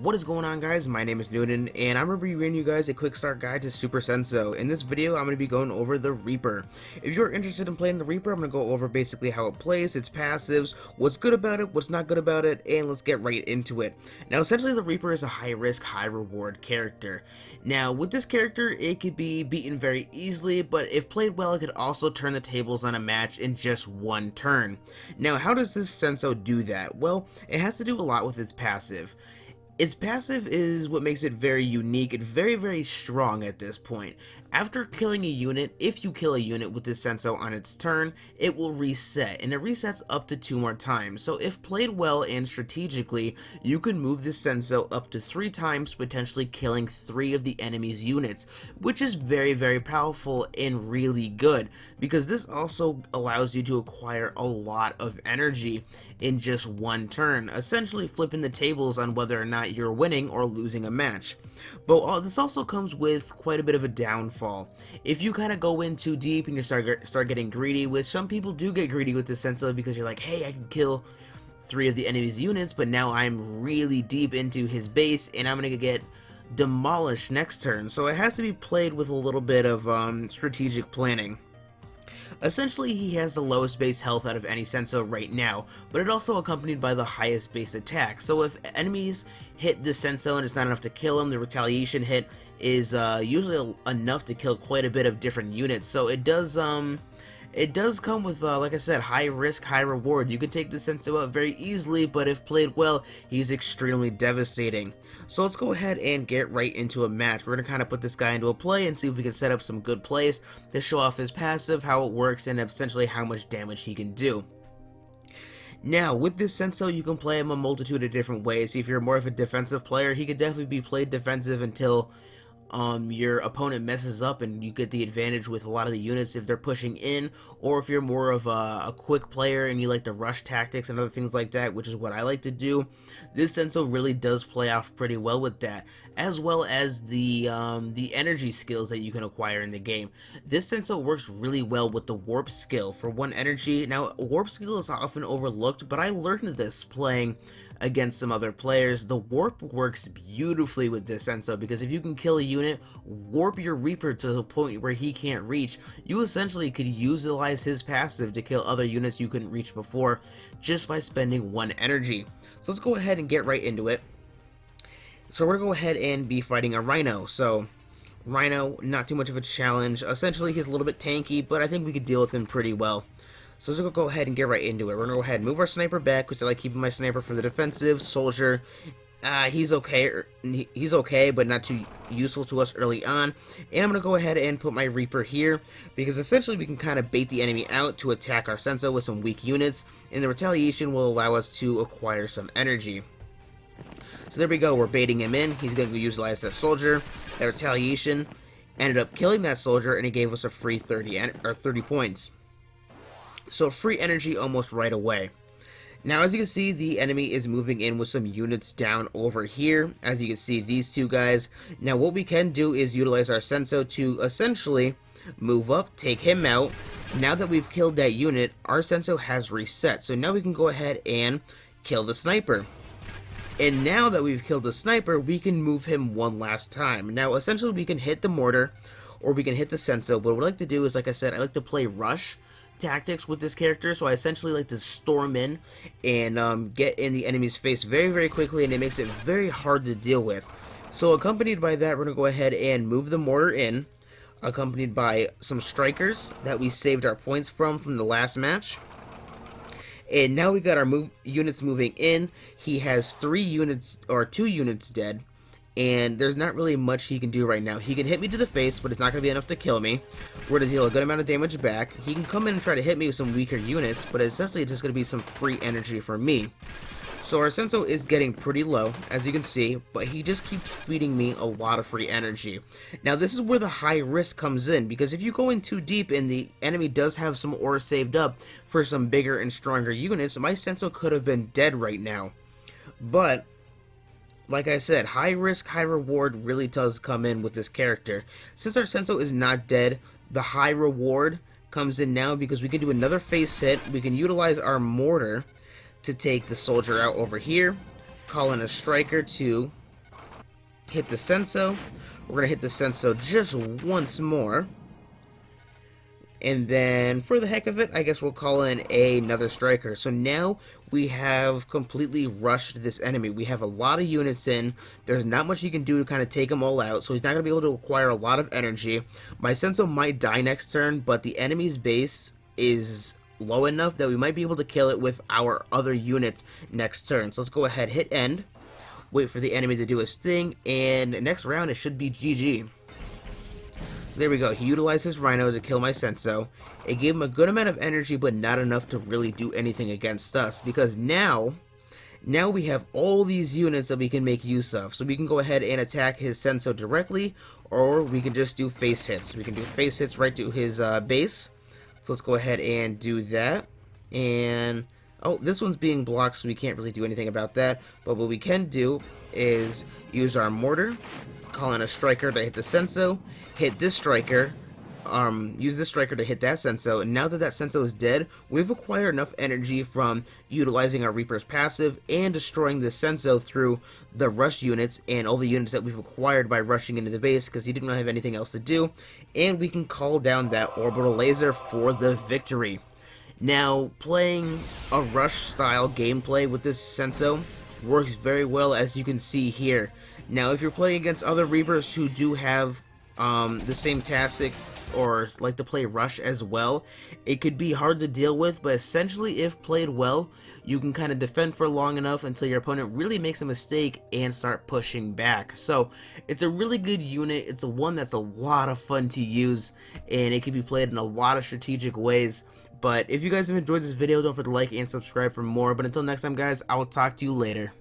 What is going on, guys? My name is Newton, and I'm going to be bringing you guys a quick start guide to Super Senso. In this video, I'm going to be going over the Reaper. If you're interested in playing the Reaper, I'm going to go over basically how it plays, its passives, what's good about it, what's not good about it, and let's get right into it. Now, essentially, the Reaper is a high-risk, high-reward character. Now, with this character, it could be beaten very easily, but if played well, it could also turn the tables on a match in just one turn. Now, how does this Senso do that? Well, it has to do a lot with its passive. Its passive is what makes it very unique and very strong at this point. After killing a unit, if you kill a unit with this Senso on its turn, it will reset, and it resets up to 2 more times. So if played well and strategically, you can move this Senso up to 3 times, potentially killing 3 of the enemy's units, which is very powerful and really good, because this also allows you to acquire a lot of energy in just one turn, essentially flipping the tables on whether or not you're winning or losing a match. But this also comes with quite a bit of a downfall. If you kind of go in too deep and you start getting greedy, which some people do get greedy with this Senso, because you're like, hey, I can kill 3 of the enemy's units, but now I'm really deep into his base and I'm gonna get demolished next turn. So it has to be played with a little bit of strategic planning. Essentially, he has the lowest base health out of any Senso right now, but it also accompanied by the highest base attack. So if enemies hit this Senso and it's not enough to kill him, the retaliation hit is usually enough to kill quite a bit of different units. So it does come with, like I said, high risk, high reward. You can take the Senso out very easily, but if played well, he's extremely devastating. So let's go ahead and get right into a match. We're going to kind of put this guy into a play and see if we can set up some good plays to show off his passive, how it works, and essentially how much damage he can do. Now, with this Senso, you can play him a multitude of different ways. If you're more of a defensive player, he could definitely be played defensive until your opponent messes up and you get the advantage with a lot of the units if they're pushing in, or if you're more of a quick player and you like to rush tactics and other things like that, which is what I like to do. This Senso really does play off pretty well with that, as well as the energy skills that you can acquire in the game. This Senso works really well with the warp skill for 1 energy. Now, warp skill is often overlooked, but I learned this playing against some other players. The warp works beautifully with this Senso, because if you can kill a unit, warp your Reaper to the point where he can't reach, you essentially could utilize his passive to kill other units you couldn't reach before just by spending 1 energy. So let's go ahead and get right into it. So we're gonna go ahead and be fighting a Rhino. So Rhino, not too much of a challenge. Essentially, he's a little bit tanky, but I think we could deal with him pretty well. So let's go ahead and get right into it. We're going to go ahead and move our sniper back, because I like keeping my sniper for the defensive. Soldier, he's okay, but not too useful to us early on. And I'm going to go ahead and put my Reaper here, because essentially we can kind of bait the enemy out to attack our Senso with some weak units, and the retaliation will allow us to acquire some energy. So there we go, we're baiting him in. He's going to utilize that soldier. That retaliation ended up killing that soldier, and it gave us a free 30 points. So free energy almost right away. Now, as you can see, the enemy is moving in with some units down over here. As you can see, these 2 guys. Now, what we can do is utilize our Senso to essentially move up, take him out. Now that we've killed that unit, our Senso has reset. So now we can go ahead and kill the sniper. And now that we've killed the sniper, we can move him one last time. Now, essentially, we can hit the mortar, or we can hit the Senso. But what I like to do is, like I said, I like to play rush tactics with this character. So I essentially like to storm in and get in the enemy's face very quickly, and it makes it very hard to deal with. So accompanied by that, we're going to go ahead and move the mortar in, accompanied by some strikers that we saved our points from the last match. And now we got our units moving in. He has 3 units, or 2 units dead, and there's not really much he can do right now. He can hit me to the face, but it's not going to be enough to kill me. We're going to deal a good amount of damage back. He can come in and try to hit me with some weaker units, but essentially it's just going to be some free energy for me. So our Senso is getting pretty low, as you can see, but he just keeps feeding me a lot of free energy. Now, this is where the high risk comes in, because if you go in too deep and the enemy does have some ore saved up for some bigger and stronger units, my Senso could have been dead right now. But like I said, high risk, high reward really does come in with this character. Since our Senso is not dead, the high reward comes in now, because we can do another face hit. We can utilize our mortar to take the soldier out over here, call in a striker to hit the Senso. We're gonna hit the Senso just once more. And then, for the heck of it, I guess we'll call in another striker. So now we have completely rushed this enemy. We have a lot of units in. There's not much you can do to kind of take them all out, so he's not going to be able to acquire a lot of energy. My Senso might die next turn, but the enemy's base is low enough that we might be able to kill it with our other units next turn. So let's go ahead, hit end, wait for the enemy to do his thing, and next round it should be GG. So there we go, he utilized his Rhino to kill my Senso. It gave him a good amount of energy, but not enough to really do anything against us, because now we have all these units that we can make use of. So we can go ahead and attack his Senso directly, or we can just do face hits. We can do face hits right to his base. So let's go ahead and do that. And oh, this one's being blocked, so we can't really do anything about that. But what we can do is use our mortar, call in a striker to hit the Senso, hit this striker, use this striker to hit that Senso, and now that that Senso is dead, we've acquired enough energy from utilizing our Reaper's passive and destroying the Senso through the rush units and all the units that we've acquired by rushing into the base, because he didn't really have anything else to do, and we can call down that orbital laser for the victory. Now, playing a rush style gameplay with this Senso works very well, as you can see here. Now, if you're playing against other Reapers who do have the same tactics or like to play rush as well, it could be hard to deal with, but essentially if played well, you can kind of defend for long enough until your opponent really makes a mistake and start pushing back. So it's a really good unit. It's one that's a lot of fun to use, and it can be played in a lot of strategic ways. But if you guys have enjoyed this video, don't forget to like and subscribe for more. But until next time, guys, I will talk to you later.